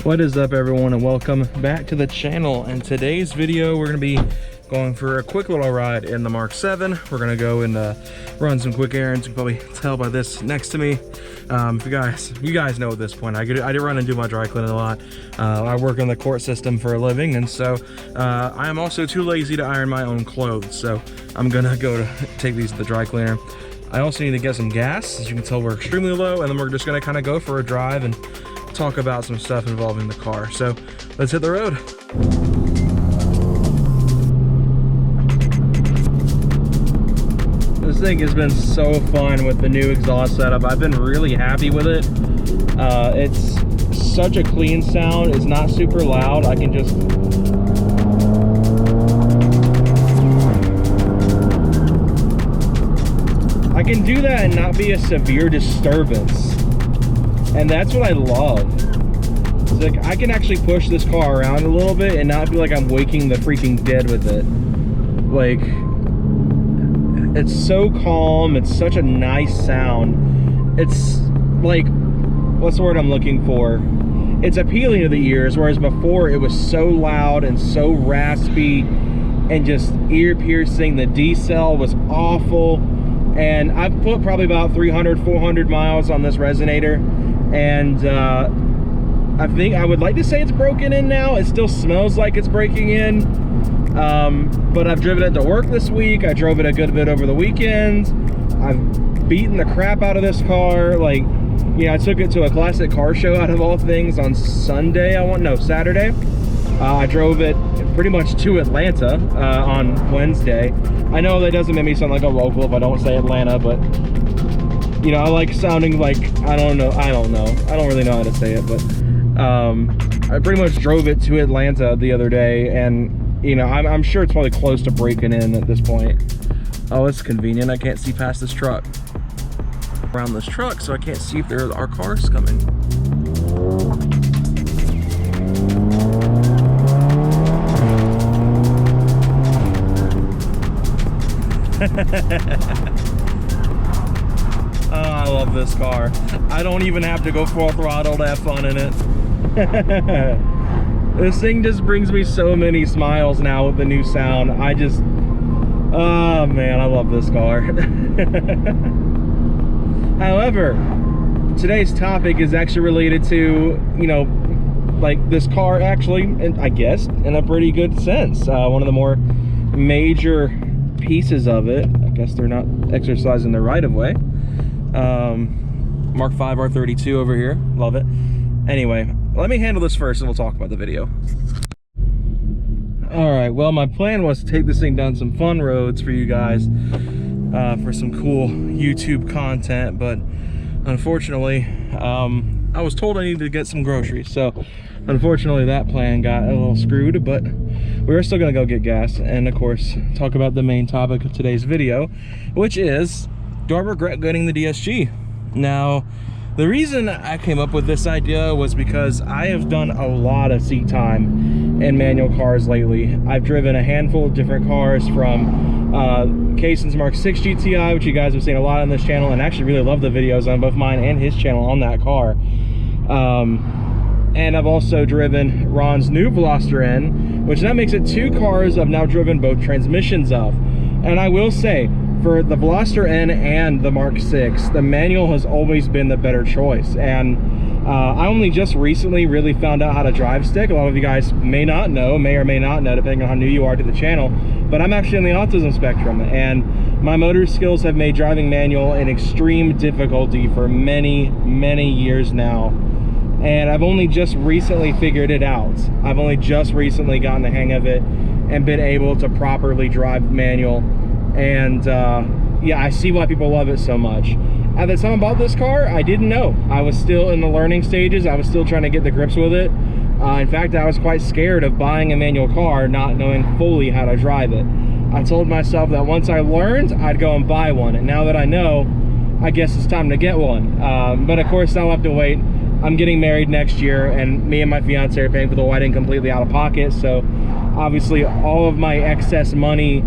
What is up, everyone, and welcome back to the channel. In today's video, we're going to be going for a quick little ride in the MK7. We're going to go and run some quick errands. You can probably tell by this next to me. If you guys know at this point, I do run and do my dry cleaning a lot. I work in the court system for a living, and so I am also too lazy to iron my own clothes. So I'm going to go to take these to the dry cleaner. I also need to get some gas. As you can tell, we're extremely low, and then we're just going to kind of go for a drive and talk about some stuff involving the car. So let's hit the road. This thing has been so fun with the new exhaust setup. I've been really happy with it. It's such a clean sound. It's not super loud. I can just do that and not be a severe disturbance. And that's what I love. It's like I can actually push this car around a little bit and not feel like I'm waking the freaking dead with it. Like, it's so calm. It's such a nice sound. It's like, what's the word I'm looking for? It's appealing to the ears, whereas before it was so loud and so raspy and just ear piercing. The D-cell was awful. And I've put probably about 300, 400 miles on this resonator. And I think I would like to say it's broken in now. It still smells like it's breaking in. But I've driven it to work this week. I drove it a good bit over the weekend. I've beaten the crap out of this car. Like, you know, I took it to a classic car show out of all things on Saturday. I drove it pretty much to Atlanta on Wednesday. I know that doesn't make me sound like a local if I don't say Atlanta, but you know, I like sounding like, I don't really know how to say it, but I pretty much drove it to Atlanta the other day, and you know, I'm sure it's probably close to breaking in at this point. Oh, it's convenient. I can't see past this truck. Around this truck, so I can't see if there are cars coming. Oh, I love this car. I don't even have to go full throttle to have fun in it. This thing just brings me so many smiles now with the new sound. Oh man, I love this car. However, today's topic is actually related to, you know, like this car actually, and I guess in a pretty good sense. One of the more major pieces of it, I guess they're not exercising their right of way. Mark 5 R32 over here, love it. Anyway, let me handle this first and we'll talk about the video. All right, well, my plan was to take this thing down some fun roads for you guys for some cool YouTube content, but unfortunately I was told I needed to get some groceries, so unfortunately that plan got a little screwed, but we're still gonna go get gas and of course talk about the main topic of today's video, which is, do I regret getting the DSG? Now, the reason I came up with this idea was because I have done a lot of seat time in manual cars lately. I've driven a handful of different cars, from Kason's Mark 6 GTI, which you guys have seen a lot on this channel, and actually really love the videos on both mine and his channel on that car. And I've also driven Ron's new Veloster N, which that makes it 2 cars I've now driven both transmissions of. And I will say, for the Veloster N and the Mark 6, the manual has always been the better choice. And I only just recently really found out how to drive stick. A lot of you guys may or may not know, depending on how new you are to the channel, but I'm actually on the autism spectrum, and my motor skills have made driving manual an extreme difficulty for many, many years now. And I've only just recently figured it out. I've only just recently gotten the hang of it and been able to properly drive manual. And yeah, I see why people love it so much. At the time I bought this car, I didn't know. I was still in the learning stages. I was still trying to get the grips with it. In fact, I was quite scared of buying a manual car, not knowing fully how to drive it. I told myself that once I learned, I'd go and buy one. And now that I know, I guess it's time to get one. But of course, I'll have to wait. I'm getting married next year, and me and my fiance are paying for the wedding completely out of pocket. So obviously all of my excess money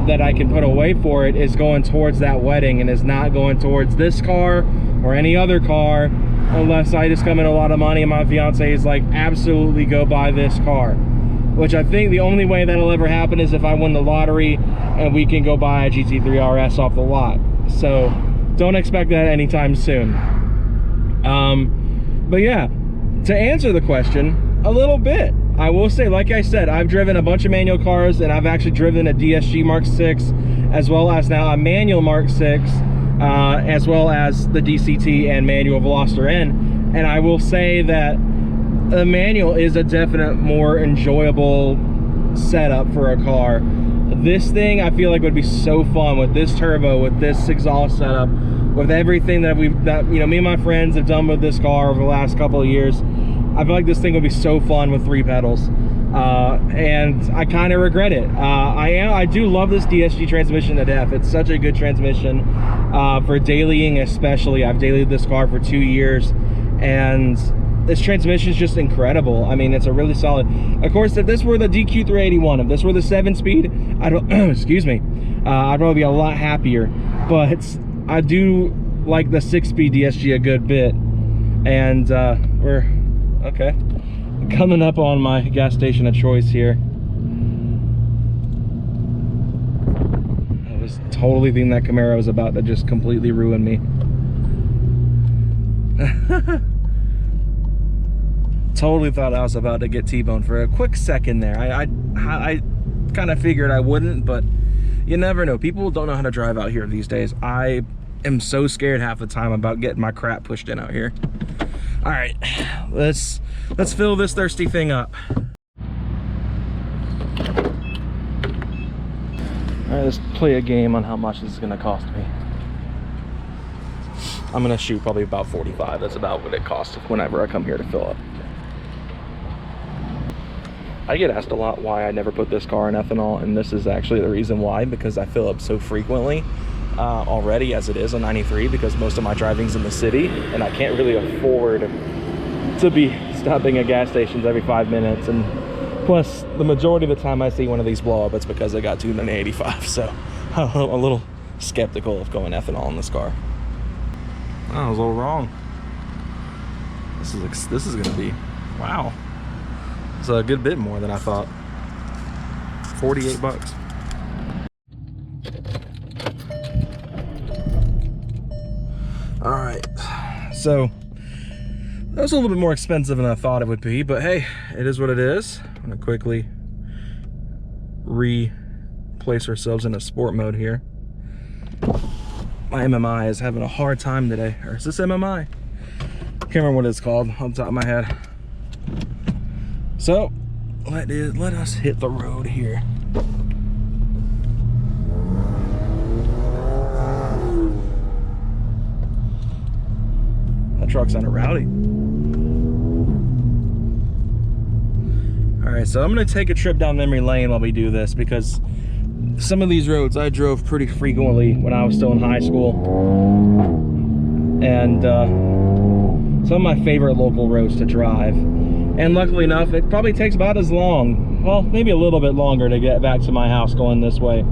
that I can put away for it is going towards that wedding, and is not going towards this car or any other car. unless I just come in a lot of money and my fiance is like, absolutely go buy this car. Which I think the only way that'll ever happen is if I win the lottery and we can go buy a GT3 RS off the lot. So don't expect that anytime soon. But yeah, to answer the question, a little bit. I will say, like I said, I've driven a bunch of manual cars, and I've actually driven a DSG Mark 6, as well as now a manual Mark 6, as well as the DCT and manual Veloster N. And I will say that the manual is a definite more enjoyable setup for a car. This thing I feel like would be so fun with this turbo, with this exhaust setup, with everything that you know, me and my friends have done with this car over the last couple of years. I feel like this thing would be so fun with 3 pedals, and I kind of regret it. I do love this DSG transmission to death. It's such a good transmission for dailying, especially. I've dailied this car for 2 years, and this transmission is just incredible. I mean, it's a really solid. Of course, if this were the DQ381, if this were the 7-speed, I don't excuse me, I'd probably be a lot happier. But I do like the 6-speed DSG a good bit, and we're okay, coming up on my gas station of choice here. I was totally thinking that Camaro was about to just completely ruin me. Totally thought I was about to get T-boned for a quick second there. I kind of figured I wouldn't, but you never know. People don't know how to drive out here these days. I am so scared half the time about getting my crap pushed in out here. All right, let's fill this thirsty thing up. All right, let's play a game on how much this is gonna cost me. I'm gonna shoot probably about 45. That's about what it costs whenever I come here to fill up. I get asked a lot why I never put this car in ethanol, and this is actually the reason why, because I fill up so frequently already as it is on 93, because most of my driving's in the city, and I can't really afford to be stopping at gas stations every 5 minutes. And plus, the majority of the time I see one of these blow up, it's because I got tuned in 85. So I'm a little skeptical of going ethanol in this car. Oh, I was a little wrong. This is gonna be, wow. It's a good bit more than I thought. 48 bucks. All right, so that was a little bit more expensive than I thought it would be, but hey, it is what it is. I'm gonna quickly replace ourselves into sport mode here. My MMI is having a hard time today. Or is this MMI? Can't remember what it's called off the top of my head. So let us hit the road here. That truck sounded rowdy. All right, so I'm gonna take a trip down memory lane while we do this, because some of these roads I drove pretty frequently when I was still in high school, and some of my favorite local roads to drive. And luckily enough, it probably takes about as long, well, maybe a little bit longer to get back to my house going this way.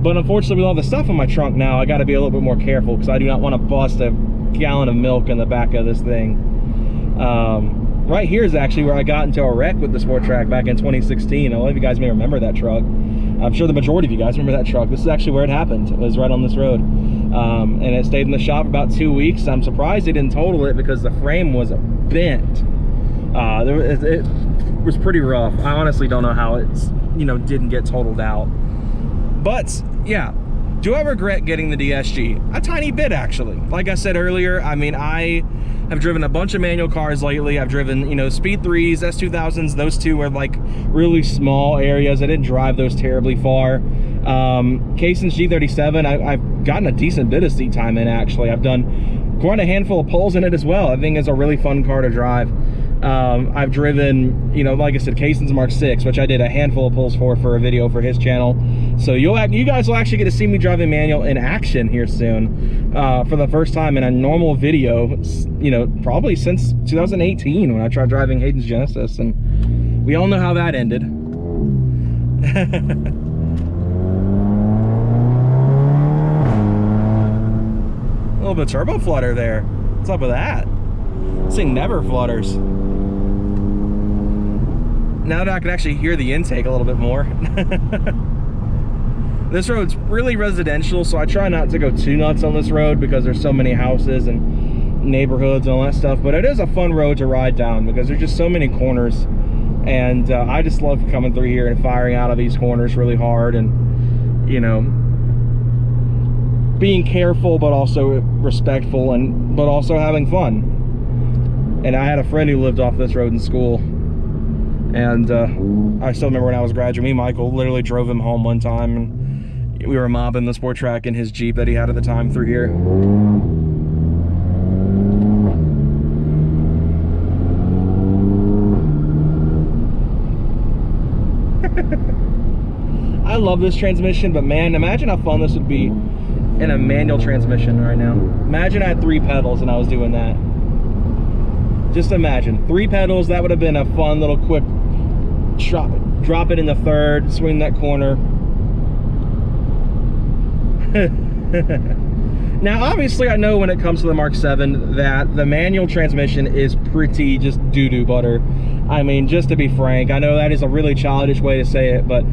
But unfortunately, with all the stuff in my trunk now, I got to be a little bit more careful, because I do not want to bust a gallon of milk in the back of this thing. Right here is actually where I got into a wreck with the Sport Track back in 2016. A lot of you guys may remember that truck. I'm sure the majority of you guys remember that truck. This is actually where it happened. It was right on this road. And it stayed in the shop for about 2 weeks. I'm surprised they didn't total it, because the frame was bent. It was pretty rough. I honestly don't know how it's, you know, didn't get totaled out. But yeah, do I regret getting the DSG? A tiny bit, actually. Like I said earlier, I mean, I have driven a bunch of manual cars lately. I've driven, you know, Speed 3s, S2000s. Those two were like really small areas. I didn't drive those terribly far. Cason's G37, I've gotten a decent bit of seat time in, actually. I've done quite a handful of pulls in it as well. I think it's a really fun car to drive. I've driven, you know, like I said, Cason's Mark 6, which I did a handful of pulls for a video for his channel. So you guys will actually get to see me driving manual in action here soon, for the first time in a normal video, you know, probably since 2018 when I tried driving Hayden's Genesis, and we all know how that ended. A little bit of turbo flutter there. What's up with that? This thing never flutters. Now that I can actually hear the intake a little bit more. This road's really residential, so I try not to go too nuts on this road because there's so many houses and neighborhoods and all that stuff. But it is a fun road to ride down because there's just so many corners. And I just love coming through here and firing out of these corners really hard, and, you know, being careful but also respectful, but also having fun. And I had a friend who lived off this road in school, and I still remember when I was graduating, me and Michael literally drove him home one time, and we were mobbing the sport track in his Jeep that he had at the time through here. I love this transmission, but man, imagine how fun this would be in a manual transmission right now. Imagine I had 3 pedals and I was doing that. Just imagine 3 pedals. That would have been a fun little quick drop it in the third, swing that corner. Now obviously I know when it comes to the Mark 7 that the manual transmission is pretty just doo-doo butter. I mean, just to be frank, I know that is a really childish way to say it, but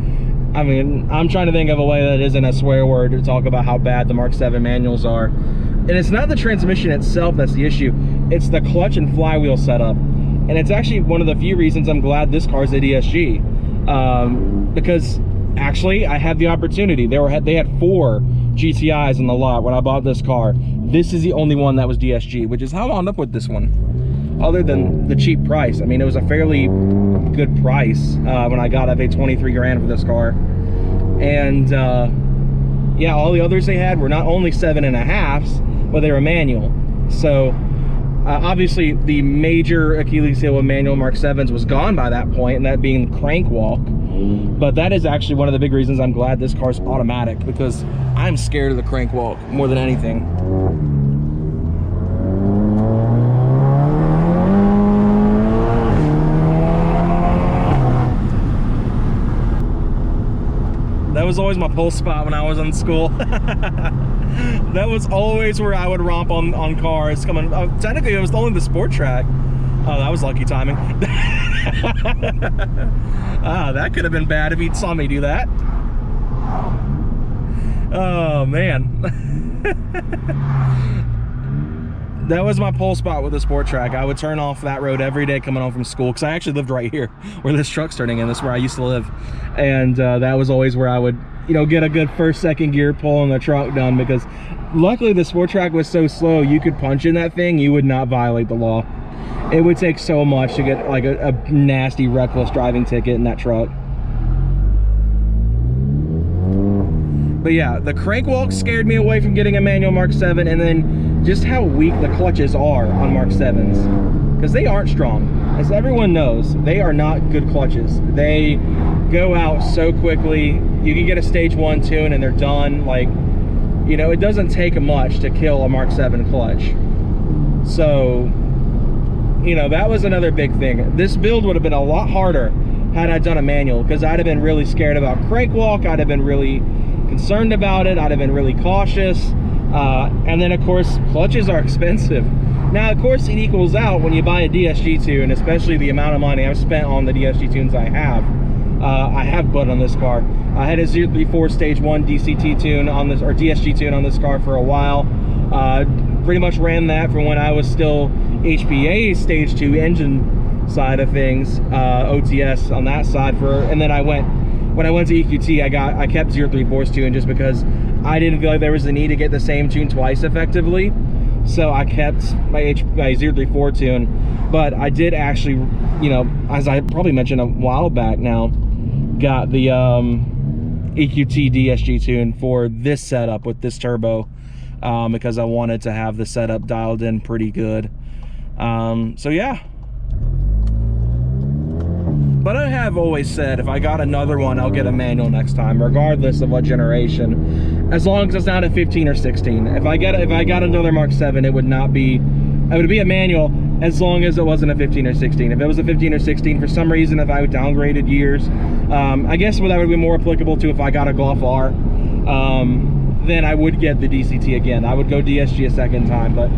I mean, I'm trying to think of a way that isn't a swear word to talk about how bad the Mark 7 manuals are. And it's not the transmission itself that's the issue, it's the clutch and flywheel setup. And it's actually one of the few reasons I'm glad this car's a DSG. Because actually I had the opportunity. They had 4 GTIs in the lot when I bought this car. This is the only one that was DSG, which is how I wound up with this one. Other than the cheap price. I mean, it was a fairly good price when I got it. I paid 23 grand for this car. And yeah, all the others they had were not only 7.5s, but they were manual. So obviously the major Achilles heel of manual Mark 7s was gone by that point, and that being the crank walk. But that is actually one of the big reasons I'm glad this car's automatic, because I'm scared of the crank walk more than anything. That was always my pulse spot when I was in school. That was always where I would romp on cars coming. Technically, it was only the sport track. Oh, that was lucky timing. That could have been bad if he saw me do that. Oh, man. That was my pole spot with the sport track. I would turn off that road every day coming home from school, because I actually lived right here where this truck's turning in. That's where I used to live. And that was always where I would, you know, get a good first, second gear pulling the truck done, because luckily the sport track was so slow, you could punch in that thing, you would not violate the law. It would take so much to get like a nasty reckless driving ticket in that truck. But yeah, the crank walk scared me away from getting a manual Mark 7, and then just how weak the clutches are on Mark 7s. Because they aren't strong. As everyone knows, they are not good clutches. They go out so quickly. You can get a stage 1 tune and they're done. Like, you know, it doesn't take much to kill a Mark 7 clutch. So, you know, that was another big thing. This build would have been a lot harder had I done a manual, because I'd have been really scared about crank walk. I'd have been really concerned about it. I'd have been really cautious. And then of course, clutches are expensive. Now, of course, it equals out when you buy a DSG tune, especially the amount of money I've spent on the DSG tunes I have put on this car. I had a 034 stage 1 DCT tune on this, or DSG tune on this car for a while. Pretty much ran that from when I was still HPA stage 2 engine side of things, OTS on that side and then when I went to EQT, I kept 034's tune just because I didn't feel like there was a need to get the same tune twice effectively. So I kept my 034 tune. But I did actually, you know, as I probably mentioned a while back now, got the EQT DSG tune for this setup with this turbo, because I wanted to have the setup dialed in pretty good. So yeah. But I have always said, if I got another one, I'll get a manual next time, regardless of what generation, as long as it's not a 15 or 16. If I got another Mark 7, it would be a manual, as long as it wasn't a 15 or 16. If it was a 15 or 16, for some reason, if I downgraded years, I guess that would be more applicable to if I got a Golf R. then I would get the DCT again. I would go DSG a second time. But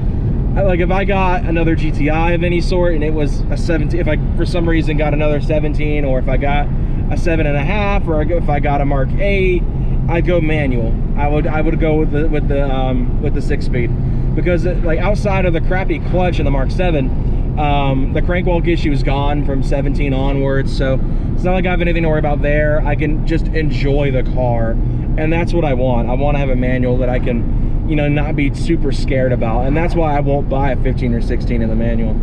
like if I got another GTI of any sort and it was a 17, if I for some reason got another 17, or if I got a 7.5, or if I got a Mark 8, I'd go manual. I would go with the 6-speed, because like outside of the crappy clutch in the Mark 7, the crankwalk issue is gone from 17 onwards, so it's not like I have anything to worry about there. I can just enjoy the car, and that's what I want. I want to have a manual that I can, you know, not be super scared about, and that's why I won't buy a 15 or 16 in the manual.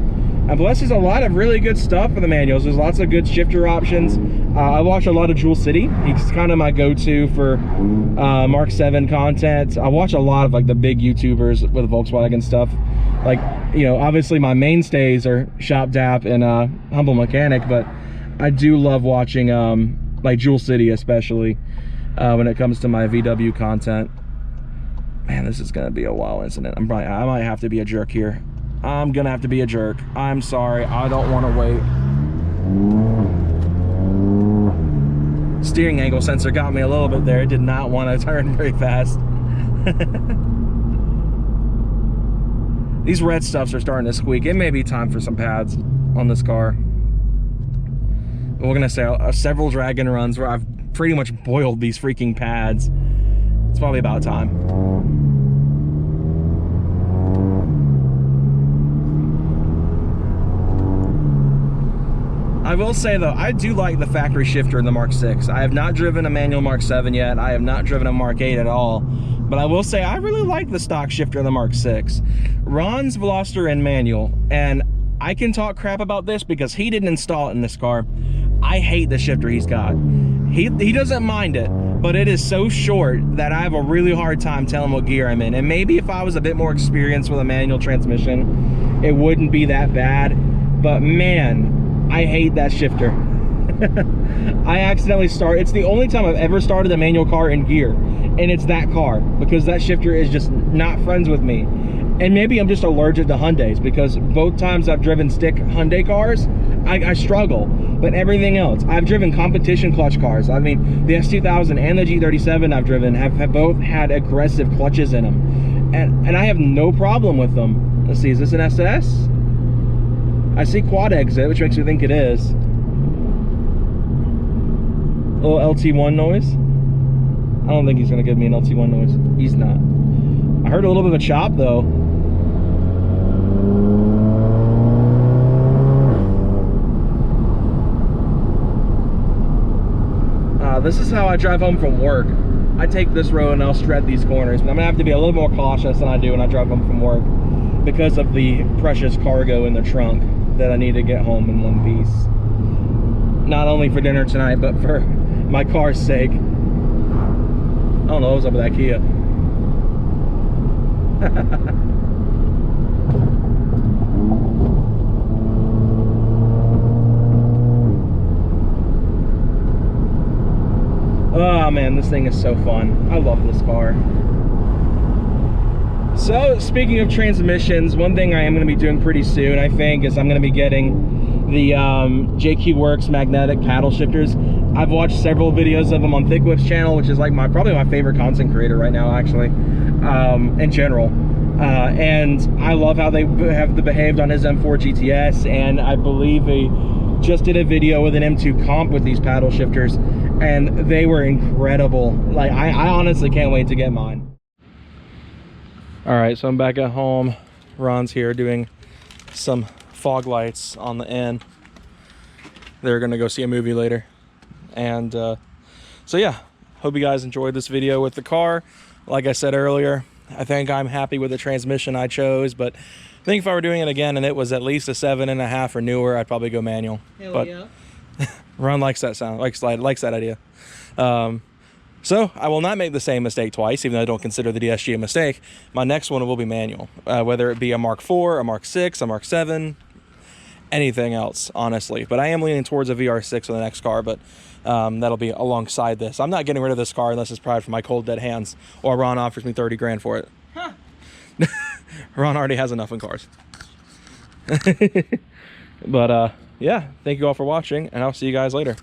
And plus, there's a lot of really good stuff for the manuals. There's lots of good shifter options. I watch a lot of Jewel City. He's kind of my go-to for Mark 7 content. I watch a lot of like the big YouTubers with Volkswagen stuff. Like, you know, obviously my mainstays are Shop Dap and Humble Mechanic, but I do love watching like Jewel City, especially when it comes to my VW content. Man, this is gonna be a wild incident. I might have to be a jerk here. I'm gonna have to be a jerk. I'm sorry, I don't want to wait. Steering angle sensor got me a little bit there. It did not want to turn very fast. These red stuffs are starting to squeak. It may be time for some pads on this car. We're gonna say several Dragon runs where I've pretty much boiled these freaking pads. It's probably about time. I will say though, I do like the factory shifter in the Mark 6. I have not driven a manual Mark 7 yet. I have not driven a Mark 8 at all. But I will say I really like the stock shifter in the Mark 6. Ron's Veloster in manual, and I can talk crap about this because he didn't install it in this car. I hate the shifter he's got. He doesn't mind it, but it is so short that I have a really hard time telling what gear I'm in. And maybe if I was a bit more experienced with a manual transmission, it wouldn't be that bad. But man, I hate that shifter. I accidentally it's the only time I've ever started a manual car in gear, and it's that car, because that shifter is just not friends with me. And maybe I'm just allergic to Hyundais, because both times I've driven stick Hyundai cars, I struggle. But everything else, I've driven competition clutch cars. I mean, the S2000 and the G37 I've driven have both had aggressive clutches in them, and I have no problem with them. Let's see, is this an SS? I see quad exit, which makes me think it is. A little LT1 noise. I don't think he's gonna give me an LT1 noise. He's not. I heard a little bit of a chop though. This is how I drive home from work. I take this road and I'll shred these corners, but I'm gonna have to be a little more cautious than I do when I drive home from work, because of the precious cargo in the trunk that I need to get home in one piece. Not only for dinner tonight, but for my car's sake. I don't know what's up with that Kia. Oh man, this thing is so fun. I love this car. So, speaking of transmissions, one thing I am going to be doing pretty soon, I think, is I'm going to be getting the JQ Works magnetic paddle shifters. I've watched several videos of them on Thick Whip's channel, which is like probably my favorite content creator right now, actually, in general. And I love how they have behaved on his M4 GTS, and I believe he just did a video with an M2 comp with these paddle shifters, and they were incredible. Like, I honestly can't wait to get mine. All right, so I'm back at home. Ron's here doing some fog lights on the end. They're gonna go see a movie later. And so yeah, hope you guys enjoyed this video with the car. Like I said earlier, I think I'm happy with the transmission I chose, but I think if I were doing it again and it was at least a 7.5 or newer, I'd probably go manual. Hell but yeah. Ron likes that sound, likes that idea. So I will not make the same mistake twice, even though I don't consider the DSG a mistake. My next one will be manual, whether it be a Mark 4, a Mark 6, a Mark 7, anything else, honestly. But I am leaning towards a VR6 for the next car, but that'll be alongside this. I'm not getting rid of this car unless it's probably for my cold dead hands, or Ron offers me 30 grand for it. Huh. Ron already has enough in cars. But yeah, thank you all for watching, and I'll see you guys later.